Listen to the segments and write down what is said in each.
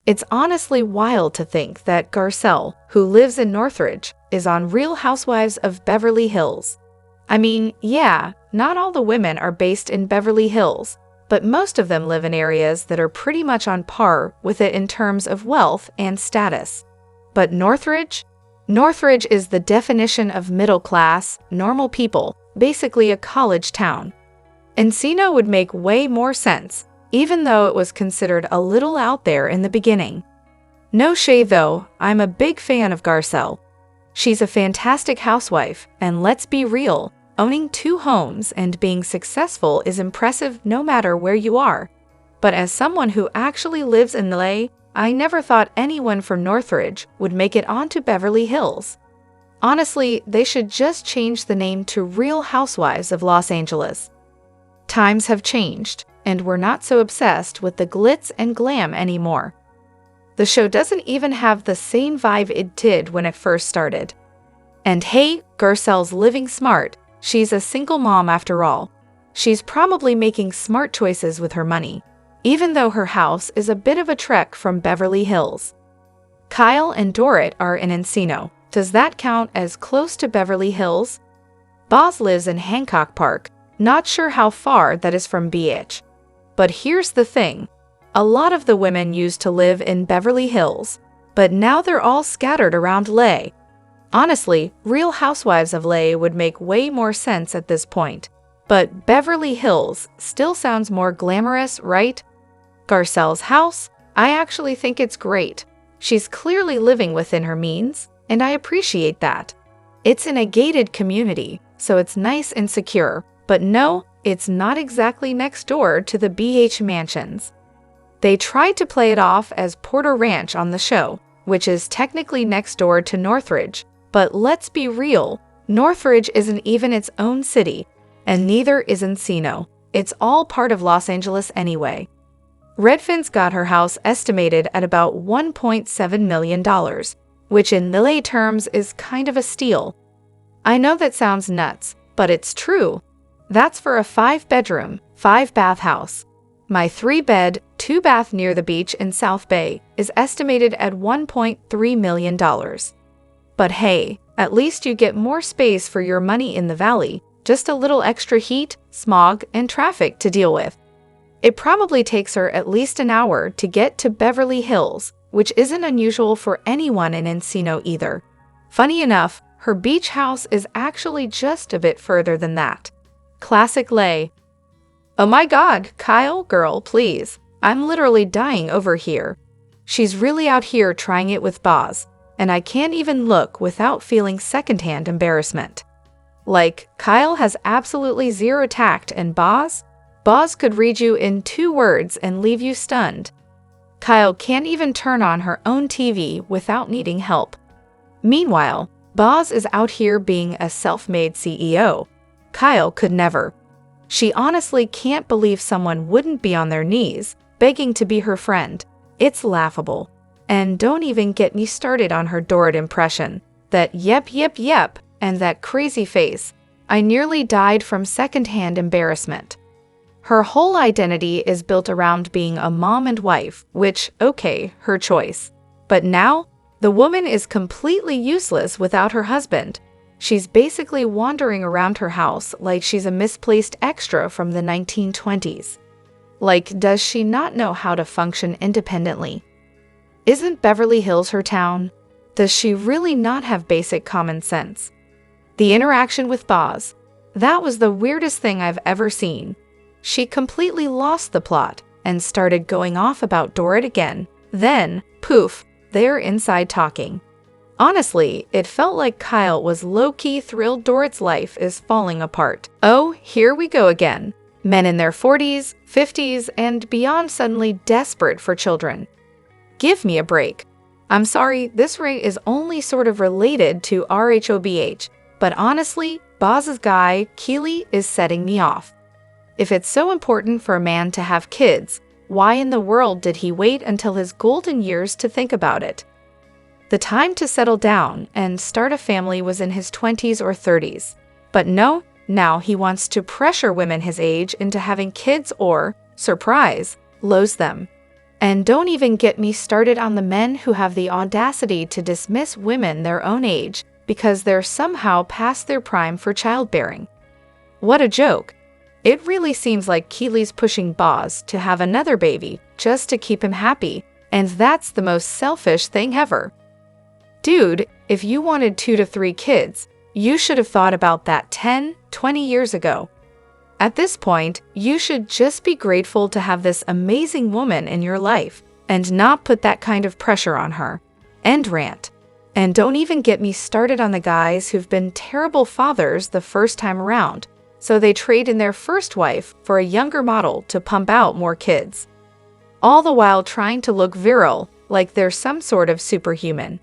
It's honestly wild to think that Garcelle, who lives in Northridge, is on Real Housewives of Beverly Hills. I mean, yeah, not all the women are based in Beverly Hills, but most of them live in areas that are pretty much on par with it in terms of wealth and status. But Northridge? Northridge is the definition of middle class, normal people, basically a college town. Encino would make way more sense, even though it was considered a little out there in the beginning. No shade though, I'm a big fan of Garcelle. She's a fantastic housewife, and let's be real, owning 2 homes and being successful is impressive no matter where you are. But as someone who actually lives in LA, I never thought anyone from Northridge would make it onto Beverly Hills. Honestly, they should just change the name to Real Housewives of Los Angeles. Times have changed, and we're not so obsessed with the glitz and glam anymore. The show doesn't even have the same vibe it did when it first started. And hey, Garcelle's living smart. She's a single mom after all. She's probably making smart choices with her money, even though her house is a bit of a trek from Beverly Hills. Kyle and Dorit are in Encino. Does that count as close to Beverly Hills? Boz lives in Hancock Park. Not sure how far that is from BH. But here's the thing. A lot of the women used to live in Beverly Hills, but now they're all scattered around LA. Honestly, Real Housewives of LA would make way more sense at this point. But Beverly Hills still sounds more glamorous, right? Garcelle's house? I actually think it's great. She's clearly living within her means, and I appreciate that. It's in a gated community, so it's nice and secure, but no, it's not exactly next door to the BH mansions. They tried to play it off as Porter Ranch on the show, which is technically next door to Northridge, but let's be real, Northridge isn't even its own city, and neither is Encino. It's all part of Los Angeles anyway. Redfin's got her house estimated at about $1.7 million, which in LA terms is kind of a steal. I know that sounds nuts, but it's true. That's for a 5-bedroom, 5-bath house. My 3-bed, 2-bath near the beach in South Bay is estimated at $1.3 million. But hey, at least you get more space for your money in the valley, just a little extra heat, smog, and traffic to deal with. It probably takes her at least an hour to get to Beverly Hills, which isn't unusual for anyone in Encino either. Funny enough, her beach house is actually just a bit further than that. Classic LA. Oh my god, Kyle, girl, please. I'm literally dying over here. She's really out here trying it with Boz, and I can't even look without feeling secondhand embarrassment. Like, Kyle has absolutely zero tact, and Boz could read you in 2 words and leave you stunned. Kyle can't even turn on her own TV without needing help. Meanwhile, Boz is out here being a self-made CEO. Kyle could never. She honestly can't believe someone wouldn't be on their knees, begging to be her friend. It's laughable. And don't even get me started on her Dorit impression. That yep, and that crazy face. I nearly died from secondhand embarrassment. Her whole identity is built around being a mom and wife, which, okay, her choice. But now, the woman is completely useless without her husband. She's basically wandering around her house like she's a misplaced extra from the 1920s. Like, does she not know how to function independently? Isn't Beverly Hills her town? Does she really not have basic common sense? The interaction with Boz. That was the weirdest thing I've ever seen. She completely lost the plot and started going off about Dorit again. Then, poof, they're inside talking. Honestly, it felt like Kyle was low-key thrilled Dorit's life is falling apart. Oh, here we go again. Men in their 40s, 50s, and beyond suddenly desperate for children. Give me a break. I'm sorry, this rate is only sort of related to RHOBH, but honestly, Boz's guy, Keely, is setting me off. If it's so important for a man to have kids, why in the world did he wait until his golden years to think about it? The time to settle down and start a family was in his 20s or 30s. But no, now he wants to pressure women his age into having kids or, surprise, lose them. And don't even get me started on the men who have the audacity to dismiss women their own age because they're somehow past their prime for childbearing. What a joke. It really seems like Keely's pushing Boz to have another baby just to keep him happy, and that's the most selfish thing ever. Dude, if you wanted 2 to 3 kids, you should have thought about that 10, 20 years ago. At this point, you should just be grateful to have this amazing woman in your life and not put that kind of pressure on her. End rant. And don't even get me started on the guys who've been terrible fathers the first time around, so they trade in their first wife for a younger model to pump out more kids. All the while trying to look virile, like they're some sort of superhuman.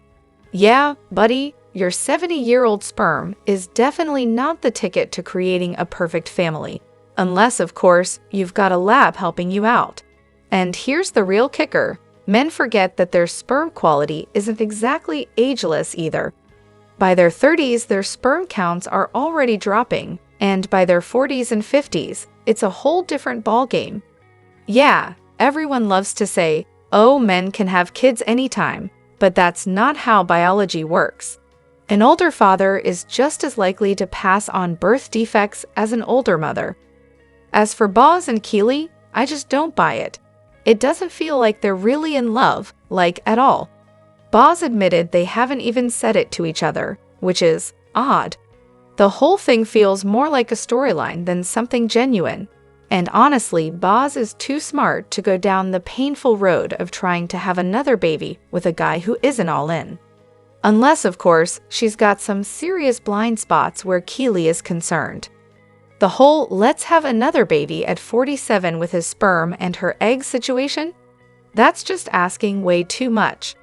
Yeah, buddy, your 70-year-old sperm is definitely not the ticket to creating a perfect family, unless, of course, you've got a lab helping you out. And here's the real kicker. Men forget that their sperm quality isn't exactly ageless either. By their 30s, their sperm counts are already dropping, and by their 40s and 50s, it's a whole different ballgame. Yeah, everyone loves to say, oh, men can have kids anytime, but that's not how biology works. An older father is just as likely to pass on birth defects as an older mother. As for Boz and Keely, I just don't buy it. It doesn't feel like they're really in love, like at all. Boz admitted they haven't even said it to each other, which is odd. The whole thing feels more like a storyline than something genuine. And honestly, Boz is too smart to go down the painful road of trying to have another baby with a guy who isn't all in. Unless, of course, she's got some serious blind spots where Keely is concerned. The whole let's have another baby at 47 with his sperm and her egg situation? That's just asking way too much.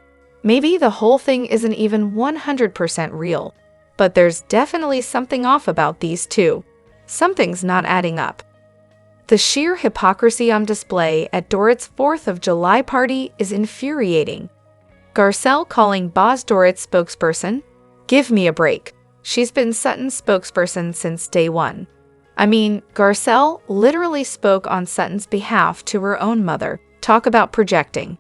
Maybe the whole thing isn't even 100% real, but there's definitely something off about these two. Something's not adding up. The sheer hypocrisy on display at Dorit's 4th of July party is infuriating. Garcelle calling Boz Dorit's spokesperson? Give me a break. She's been Sutton's spokesperson since day one. I mean, Garcelle literally spoke on Sutton's behalf to her own mother. Talk about projecting.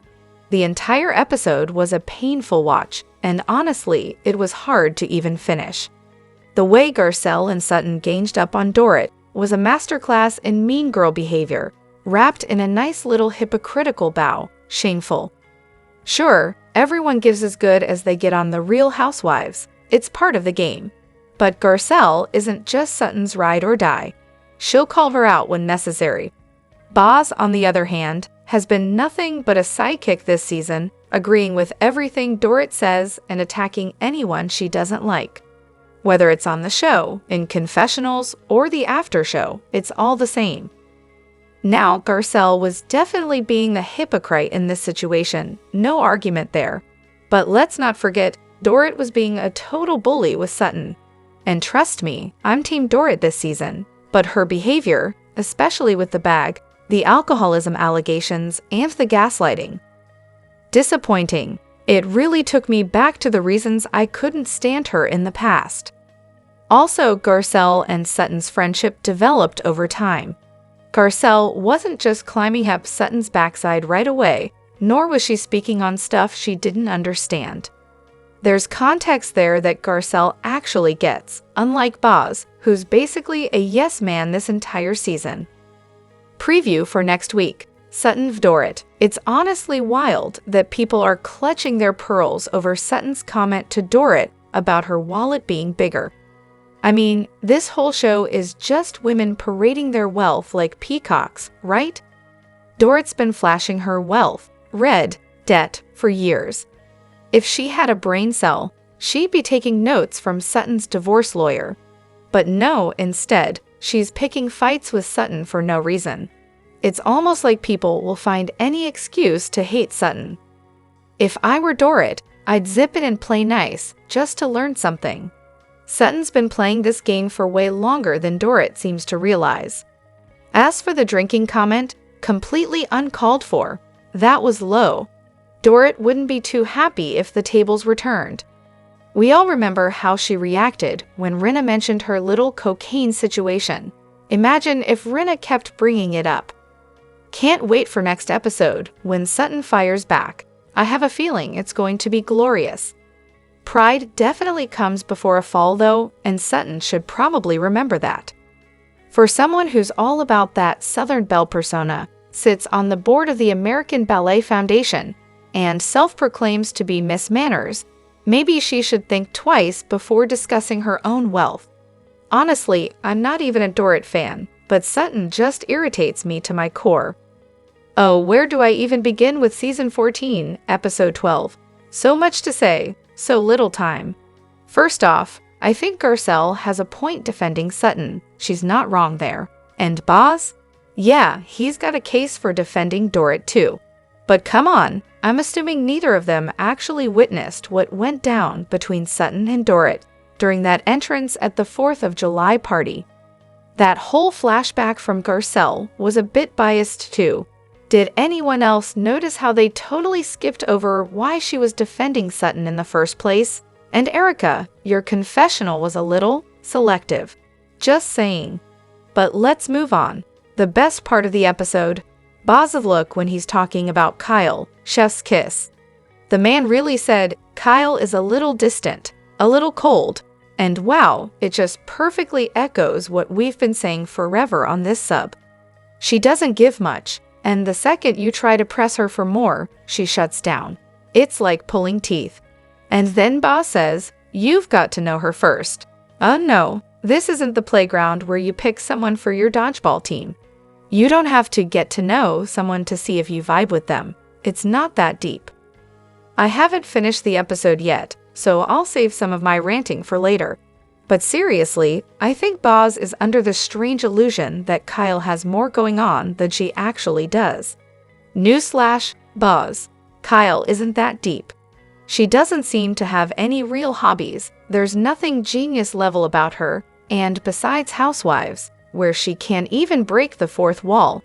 The entire episode was a painful watch, and honestly, it was hard to even finish. The way Garcelle and Sutton ganged up on Dorit was a masterclass in mean girl behavior, wrapped in a nice little hypocritical bow. Shameful. Sure, everyone gives as good as they get on the Real Housewives. It's part of the game. But Garcelle isn't just Sutton's ride or die. She'll call her out when necessary. Boz, on the other hand, has been nothing but a sidekick this season, agreeing with everything Dorit says and attacking anyone she doesn't like. Whether it's on the show, in confessionals, or the after show, it's all the same. Now, Garcelle was definitely being the hypocrite in this situation, no argument there. But let's not forget, Dorit was being a total bully with Sutton. And trust me, I'm Team Dorit this season, but her behavior, especially with the bag, the alcoholism allegations, and the gaslighting. Disappointing. It really took me back to the reasons I couldn't stand her in the past. Also, Garcelle and Sutton's friendship developed over time. Garcelle wasn't just climbing up Sutton's backside right away, nor was she speaking on stuff she didn't understand. There's context there that Garcelle actually gets, unlike Boz, who's basically a yes man this entire season. Preview for next week. Sutton v. Dorit. It's honestly wild that people are clutching their pearls over Sutton's comment to Dorit about her wallet being bigger. I mean, this whole show is just women parading their wealth like peacocks, right? Dorit's been flashing her wealth, debt, for years. If she had a brain cell, she'd be taking notes from Sutton's divorce lawyer. But no, instead, she's picking fights with Sutton for no reason. It's almost like people will find any excuse to hate Sutton. If I were Dorit, I'd zip it and play nice, just to learn something. Sutton's been playing this game for way longer than Dorit seems to realize. As for the drinking comment, completely uncalled for. That was low. Dorit wouldn't be too happy if the tables were turned. We all remember how she reacted when Rinna mentioned her little cocaine situation. Imagine if Rinna kept bringing it up. Can't wait for next episode when Sutton fires back. I have a feeling it's going to be glorious. Pride definitely comes before a fall though, and Sutton should probably remember that. For someone who's all about that Southern belle persona, sits on the board of the American Ballet Foundation, and self-proclaims to be Miss Manners, maybe she should think twice before discussing her own wealth. Honestly, I'm not even a Dorit fan, but Sutton just irritates me to my core. Oh, where do I even begin with Season 14, Episode 12? So much to say, so little time. First off, I think Garcelle has a point defending Sutton. She's not wrong there. And Boz? Yeah, he's got a case for defending Dorit too. But come on, I'm assuming neither of them actually witnessed what went down between Sutton and Dorit during that entrance at the 4th of July party. That whole flashback from Garcelle was a bit biased too. Did anyone else notice how they totally skipped over why she was defending Sutton in the first place? And Erica, your confessional was a little selective. Just saying. But let's move on. The best part of the episode, Boz's look when he's talking about Kyle, Chef's kiss. The man really said, Kyle is a little distant, a little cold, and wow, it just perfectly echoes what we've been saying forever on this sub. She doesn't give much, and the second you try to press her for more, she shuts down. It's like pulling teeth. And then Boz says, you've got to know her first. No, this isn't the playground where you pick someone for your dodgeball team. You don't have to get to know someone to see if you vibe with them. It's not that deep. I haven't finished the episode yet, so I'll save some of my ranting for later. But seriously, I think Boz is under the strange illusion that Kyle has more going on than she actually does. Newsflash, Boz. Kyle isn't that deep. She doesn't seem to have any real hobbies, there's nothing genius level about her, and besides Housewives, where she can't even break the fourth wall,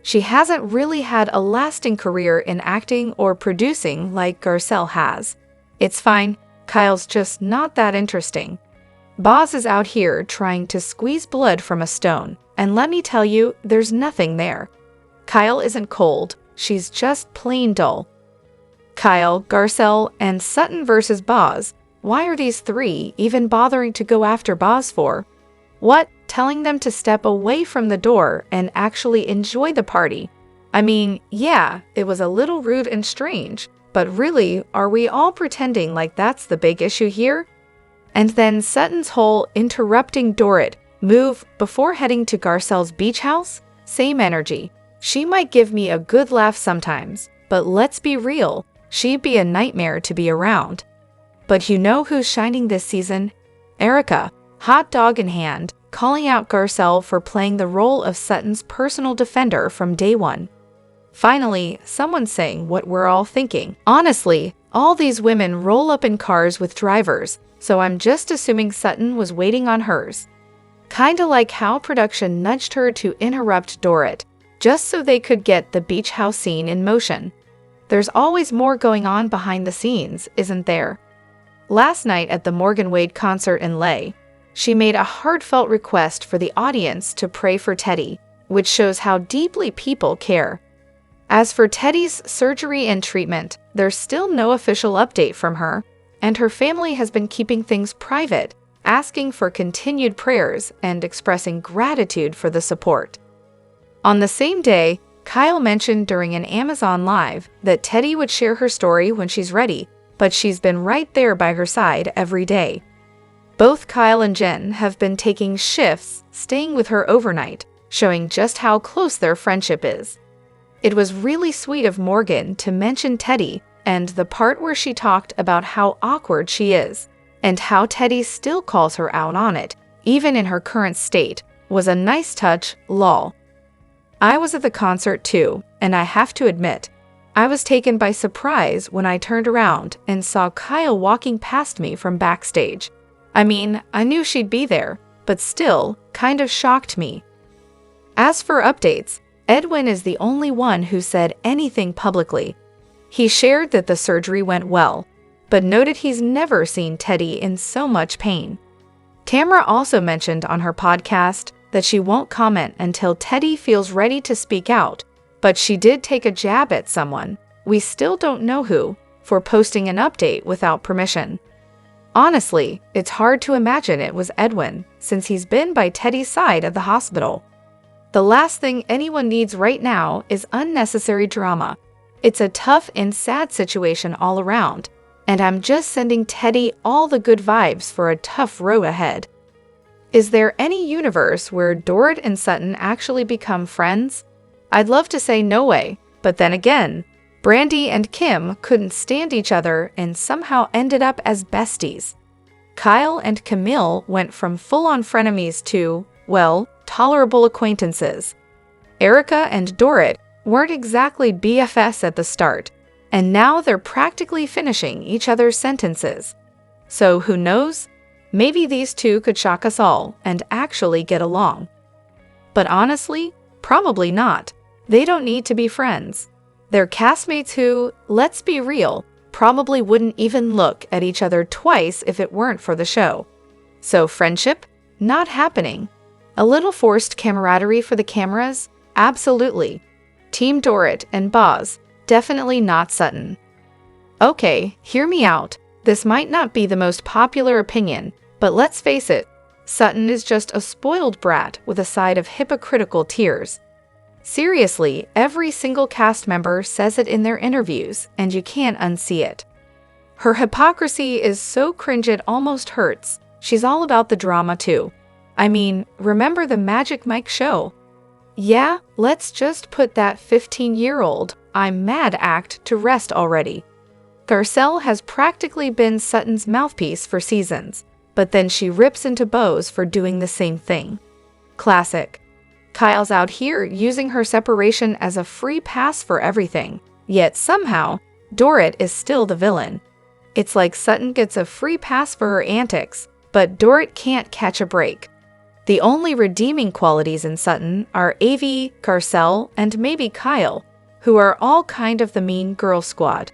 she hasn't really had a lasting career in acting or producing like Garcelle has. It's fine, Kyle's just not that interesting. Boz is out here trying to squeeze blood from a stone, and let me tell you, there's nothing there. Kyle isn't cold, she's just plain dull. Kyle, Garcelle, and Sutton versus Boz. Why are these three even bothering to go after Boz for? What, telling them to step away from the door and actually enjoy the party? I mean, yeah, it was a little rude and strange, but really, are we all pretending like that's the big issue here? And then Sutton's whole interrupting Dorit move before heading to Garcelle's beach house? Same energy. She might give me a good laugh sometimes, but let's be real, she'd be a nightmare to be around. But you know who's shining this season? Erica, hot dog in hand, calling out Garcelle for playing the role of Sutton's personal defender from day one. Finally, someone's saying what we're all thinking. Honestly, all these women roll up in cars with drivers, so I'm just assuming Sutton was waiting on hers. Kinda like how production nudged her to interrupt Dorit, just so they could get the beach house scene in motion. There's always more going on behind the scenes, isn't there? Last night at the Morgan Wade concert in LA, she made a heartfelt request for the audience to pray for Teddi, which shows how deeply people care. As for Teddi's surgery and treatment, there's still no official update from her, and her family has been keeping things private, asking for continued prayers and expressing gratitude for the support. On the same day, Kyle mentioned during an Amazon Live that Teddi would share her story when she's ready, but she's been right there by her side every day. Both Kyle and Jen have been taking shifts, staying with her overnight, showing just how close their friendship is. It was really sweet of Morgan to mention Teddi, and the part where she talked about how awkward she is, and how Teddi still calls her out on it, even in her current state, was a nice touch, lol. I was at the concert too, and I have to admit, I was taken by surprise when I turned around and saw Kyle walking past me from backstage. I mean, I knew she'd be there, but still, kind of shocked me. As for updates, Edwin is the only one who said anything publicly. He shared that the surgery went well, but noted he's never seen Teddi in so much pain. Tamra also mentioned on her podcast that she won't comment until Teddi feels ready to speak out, But she did take a jab at someone, we still don't know who, for posting an update without permission. Honestly, it's hard to imagine it was Edwin, since he's been by Teddy's side of the hospital. The last thing anyone needs right now is unnecessary drama. It's a tough and sad situation all around, and I'm just sending Teddi all the good vibes for a tough road ahead. Is there any universe where Dorit and Sutton actually become friends? I'd love to say no way, but then again, Brandy and Kim couldn't stand each other and somehow ended up as besties. Kyle and Camille went from full-on frenemies to, well, tolerable acquaintances. Erica and Dorit weren't exactly BFFs at the start, and now they're practically finishing each other's sentences. So who knows? Maybe these two could shock us all and actually get along. But honestly, probably not. They don't need to be friends. They're castmates who, let's be real, probably wouldn't even look at each other twice if it weren't for the show. So friendship? Not happening. A little forced camaraderie for the cameras? Absolutely. Team Dorit and Boz, definitely not Sutton. Okay, hear me out. This might not be the most popular opinion, but let's face it, Sutton is just a spoiled brat with a side of hypocritical tears. Seriously, every single cast member says it in their interviews, and you can't unsee it. Her hypocrisy is so cringe it almost hurts. She's all about the drama too. I mean, remember the Magic Mike show? Yeah, let's just put that 15-year-old I'm mad act to rest already. Garcelle has practically been Sutton's mouthpiece for seasons, but then she rips into Beauvais for doing the same thing. Classic. Kyle's out here using her separation as a free pass for everything, yet somehow, Dorit is still the villain. It's like Sutton gets a free pass for her antics, but Dorit can't catch a break. The only redeeming qualities in Sutton are Avi, Garcelle, and maybe Kyle, who are all kind of the mean girl squad.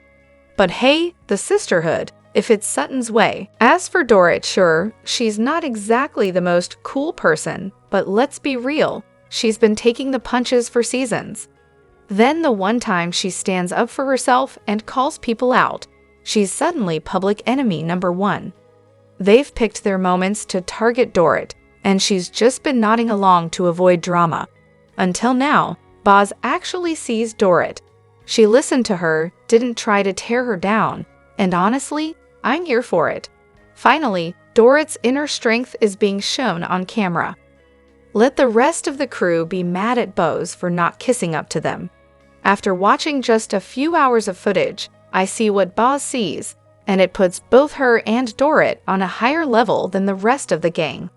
But hey, the sisterhood, if it's Sutton's way. As for Dorit, sure, she's not exactly the most cool person, but let's be real, she's been taking the punches for seasons. Then the one time she stands up for herself and calls people out, she's suddenly public enemy number one. They've picked their moments to target Dorit, and she's just been nodding along to avoid drama. Until now, Boz actually sees Dorit. She listened to her, didn't try to tear her down, and honestly, I'm here for it. Finally, Dorit's inner strength is being shown on camera. Let the rest of the crew be mad at Beauvais for not kissing up to them. After watching just a few hours of footage, I see what Boz sees, and it puts both her and Dorit on a higher level than the rest of the gang.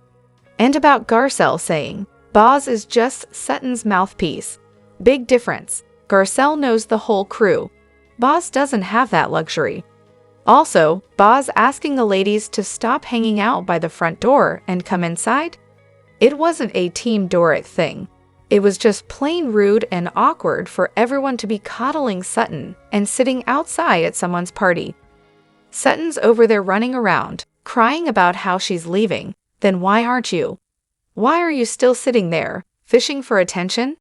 And about Garcelle saying, Boz is just Sutton's mouthpiece. Big difference. Garcelle knows the whole crew. Boz doesn't have that luxury. Also, Boz asking the ladies to stop hanging out by the front door and come inside? It wasn't a Team Dorit thing. It was just plain rude and awkward for everyone to be coddling Sutton and sitting outside at someone's party. Sutton's over there running around, crying about how she's leaving. Then why aren't you? Why are you still sitting there, fishing for attention?